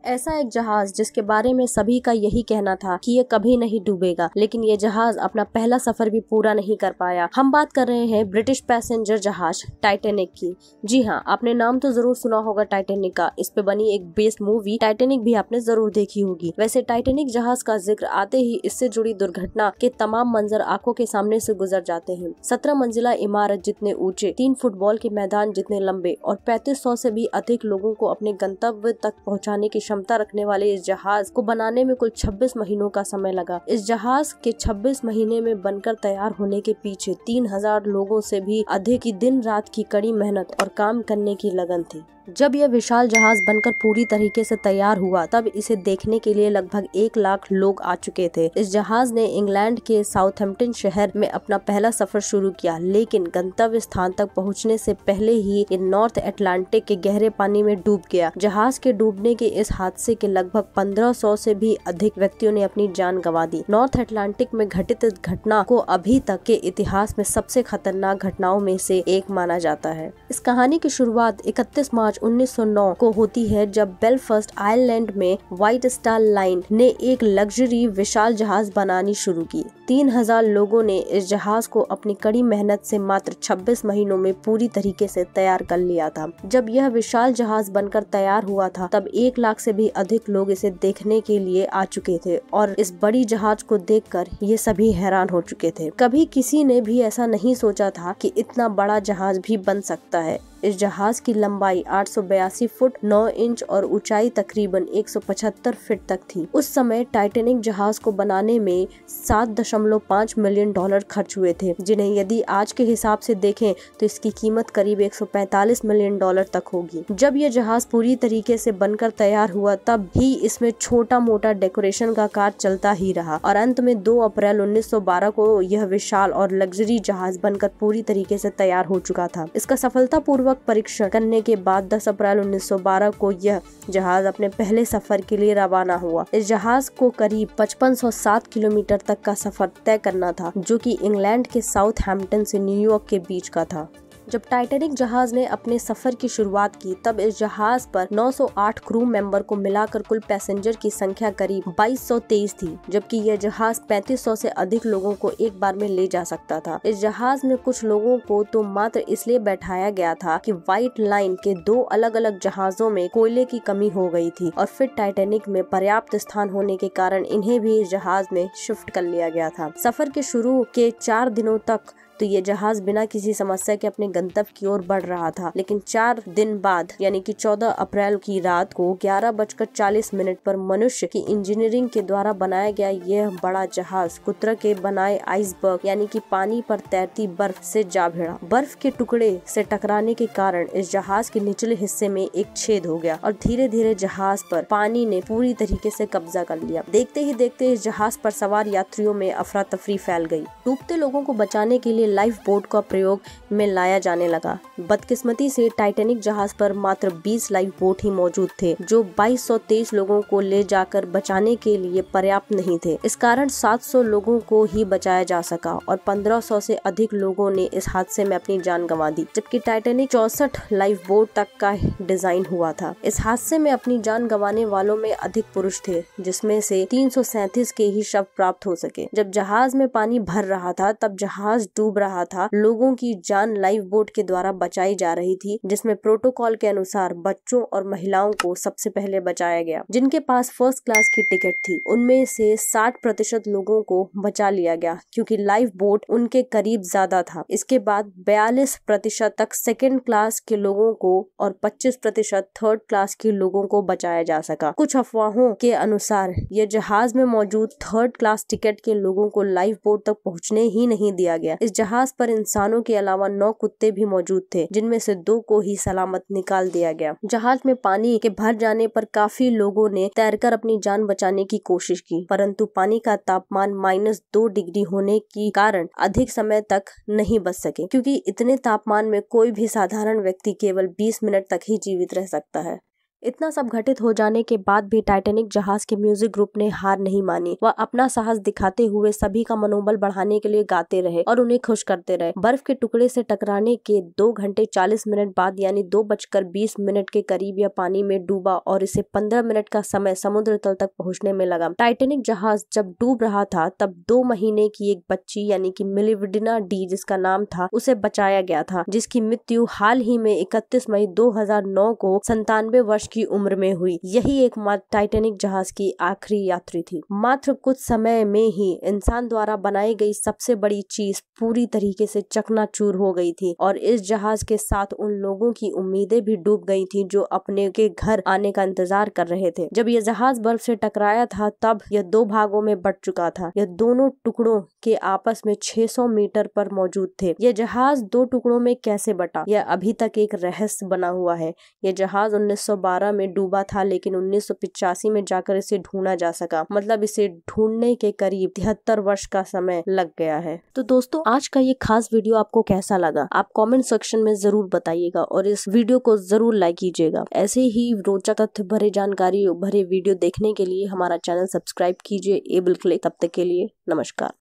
ऐसा एक जहाज जिसके बारे में सभी का यही कहना था कि ये कभी नहीं डूबेगा, लेकिन ये जहाज अपना पहला सफर भी पूरा नहीं कर पाया। हम बात कर रहे हैं ब्रिटिश पैसेंजर जहाज टाइटैनिक की। जी हाँ, आपने नाम तो जरूर सुना होगा टाइटैनिक का। इस पे बनी एक बेस्ड मूवी टाइटैनिक भी आपने जरूर देखी होगी। वैसे टाइटैनिक जहाज का जिक्र आते ही इससे जुड़ी दुर्घटना के तमाम मंजर आंखों के सामने से गुजर जाते हैं। 17 मंजिला इमारत जितने ऊंचे, 3 फुटबॉल के मैदान जितने लंबे और 3500 से भी अधिक लोगों को अपने गंतव्य तक पहुंचाने की क्षमता रखने वाले इस जहाज को बनाने में कुल 26 महीनों का समय लगा। इस जहाज के 26 महीने में बनकर तैयार होने के पीछे 3000 लोगों से भी अधिक की दिन रात की कड़ी मेहनत और काम करने की लगन थी। जब यह विशाल जहाज बनकर पूरी तरीके से तैयार हुआ तब इसे देखने के लिए लगभग 1 लाख लोग आ चुके थे। इस जहाज ने इंग्लैंड के साउथहैम्पटन शहर में अपना पहला सफर शुरू किया, लेकिन गंतव्य स्थान तक पहुंचने से पहले ही ये नॉर्थ अटलांटिक के गहरे पानी में डूब गया। जहाज के डूबने के इस हादसे के लगभग 1500 से भी अधिक व्यक्तियों ने अपनी जान गंवा दी। नॉर्थ अटलांटिक में घटित इस घटना को अभी तक के इतिहास में सबसे खतरनाक घटनाओं में से एक माना जाता है। इस कहानी की शुरुआत 31 मार्च 1909 को होती है, जब बेलफास्ट आयरलैंड में व्हाइट स्टार लाइन ने एक लग्जरी विशाल जहाज बनानी शुरू की। 3000 लोगों ने इस जहाज को अपनी कड़ी मेहनत से मात्र 26 महीनों में पूरी तरीके से तैयार कर लिया था। जब यह विशाल जहाज बनकर तैयार हुआ था तब 1 लाख से भी अधिक लोग इसे देखने के लिए आ चुके थे और इस बड़ी जहाज को देखकर ये सभी हैरान हो चुके थे। कभी किसी ने भी ऐसा नहीं सोचा था कि इतना बड़ा जहाज भी बन सकता है। इस जहाज की लंबाई 882 फुट 9 इंच और ऊंचाई तकरीबन 175 फीट तक थी। उस समय टाइटैनिक जहाज को बनाने में $7.5 मिलियन खर्च हुए थे, जिन्हें यदि आज के हिसाब से देखें तो इसकी कीमत करीब $145 मिलियन तक होगी। जब यह जहाज पूरी तरीके से बनकर तैयार हुआ तब भी इसमें छोटा मोटा डेकोरेशन का कार्य चलता ही रहा और अंत में 2 अप्रैल 1912 को यह विशाल और लग्जरी जहाज बनकर पूरी तरीके से तैयार हो चुका था। इसका सफलतापूर्वक परीक्षण करने के बाद 10 अप्रैल 1912 को यह जहाज अपने पहले सफर के लिए रवाना हुआ। इस जहाज को करीब 5507 किलोमीटर तक का सफर तय करना था, जो कि इंग्लैंड के साउथहैम्पटन से न्यूयॉर्क के बीच का था। जब टाइटैनिक जहाज ने अपने सफर की शुरुआत की तब इस जहाज पर 908 क्रू मेंबर को मिलाकर कुल पैसेंजर की संख्या करीब 2223 थी, जबकि यह जहाज 3500 से अधिक लोगों को एक बार में ले जा सकता था। इस जहाज में कुछ लोगों को तो मात्र इसलिए बैठाया गया था कि व्हाइट लाइन के 2 अलग अलग जहाजों में कोयले की कमी हो गई थी और फिर टाइटैनिक में पर्याप्त स्थान होने के कारण इन्हें भी इस जहाज में शिफ्ट कर लिया गया था। सफर के शुरू के 4 दिनों तक तो ये जहाज बिना किसी समस्या के अपने गंतव्य की ओर बढ़ रहा था, लेकिन 4 दिन बाद यानी कि 14 अप्रैल की रात को 11:40 पर मनुष्य की इंजीनियरिंग के द्वारा बनाया गया यह बड़ा जहाज कुदरत के बनाए आइसबर्ग यानी कि पानी पर तैरती बर्फ से जा भिड़ा। बर्फ के टुकड़े से टकराने के कारण इस जहाज के निचले हिस्से में एक छेद हो गया और धीरे धीरे जहाज पर पानी ने पूरी तरीके से कब्जा कर लिया। देखते ही देखते इस जहाज पर सवार यात्रियों में अफरा तफरी फैल गई। डूबते लोगों को बचाने के लिए लाइफ बोट का प्रयोग में लाया जाने लगा। बदकिस्मती से टाइटैनिक जहाज पर मात्र 20 लाइफ बोट ही मौजूद थे, जो 2223 लोगों को ले जाकर बचाने के लिए पर्याप्त नहीं थे। इस कारण 700 लोगों को ही बचाया जा सका और 1500 से अधिक लोगों ने इस हादसे में अपनी जान गंवा दी, जबकि टाइटैनिक 64 लाइफ बोट तक का डिजाइन हुआ था। इस हादसे में अपनी जान गंवाने वालों में अधिक पुरुष थे, जिसमें से 337 के ही शव प्राप्त हो सके। जब जहाज में पानी भर रहा था तब जहाज डूब रहा था। लोगों की जान लाइफ बोट के द्वारा बचाई जा रही थी, जिसमें प्रोटोकॉल के अनुसार बच्चों और महिलाओं को सबसे पहले बचाया गया। जिनके पास फर्स्ट क्लास की टिकट थी उनमें से 60% लोगों को बचा लिया गया, क्योंकि लाइफ बोट उनके करीब ज्यादा था। इसके बाद 42% तक सेकेंड क्लास के लोगों को और 25% थर्ड क्लास के लोगों को बचाया जा सका। कुछ अफवाहों के अनुसार यह जहाज में मौजूद थर्ड क्लास टिकट के लोगों को लाइफ बोट तक पहुँचने ही नहीं दिया गया। इस जहाज पर इंसानों के अलावा 9 कुत्ते भी मौजूद थे, जिनमें से 2 को ही सलामत निकाल दिया गया। जहाज में पानी के भर जाने पर काफी लोगों ने तैरकर अपनी जान बचाने की कोशिश की, परंतु पानी का तापमान -2 डिग्री होने के कारण अधिक समय तक नहीं बच सके, क्योंकि इतने तापमान में कोई भी साधारण व्यक्ति केवल 20 मिनट तक ही जीवित रह सकता है। इतना सब घटित हो जाने के बाद भी टाइटैनिक जहाज के म्यूजिक ग्रुप ने हार नहीं मानी। वह अपना साहस दिखाते हुए सभी का मनोबल बढ़ाने के लिए गाते रहे और उन्हें खुश करते रहे। बर्फ के टुकड़े से टकराने के 2 घंटे 40 मिनट बाद यानी 2:20 के करीब यह पानी में डूबा और इसे 15 मिनट का समय समुद्र तल तक पहुंचने में लगा। टाइटैनिक जहाज जब डूब रहा था तब 2 महीने की एक बच्ची यानी कि मेलिविडिना डी जिसका नाम था, उसे बचाया गया था, जिसकी मृत्यु हाल ही में 31 मई 2009 को 97 वर्ष की उम्र में हुई। यही एकमात्र टाइटैनिक जहाज की आखिरी यात्री थी। मात्र कुछ समय में ही इंसान द्वारा बनाई गई सबसे बड़ी चीज पूरी तरीके से चकनाचूर हो गई थी और इस जहाज के साथ उन लोगों की उम्मीदें भी डूब गई थी जो अपने के घर आने का इंतजार कर रहे थे। जब यह जहाज बर्फ से टकराया था तब यह 2 भागों में बट चुका था। यह दोनों टुकड़ों के आपस में 600 मीटर पर मौजूद थे। यह जहाज 2 टुकड़ों में कैसे बटा, यह अभी तक एक रहस्य बना हुआ है। यह जहाज 1912 में डूबा था लेकिन 1985 में जाकर इसे ढूंढा जा सका। मतलब इसे ढूंढने के करीब 73 वर्ष का समय लग गया है। तो दोस्तों, आज का ये खास वीडियो आपको कैसा लगा आप कमेंट सेक्शन में जरूर बताइएगा और इस वीडियो को जरूर लाइक कीजिएगा। ऐसे ही रोचक तथ्य भरे जानकारी भरे वीडियो देखने के लिए हमारा चैनल सब्सक्राइब कीजिए एबल क्लिक। तब तक के लिए नमस्कार।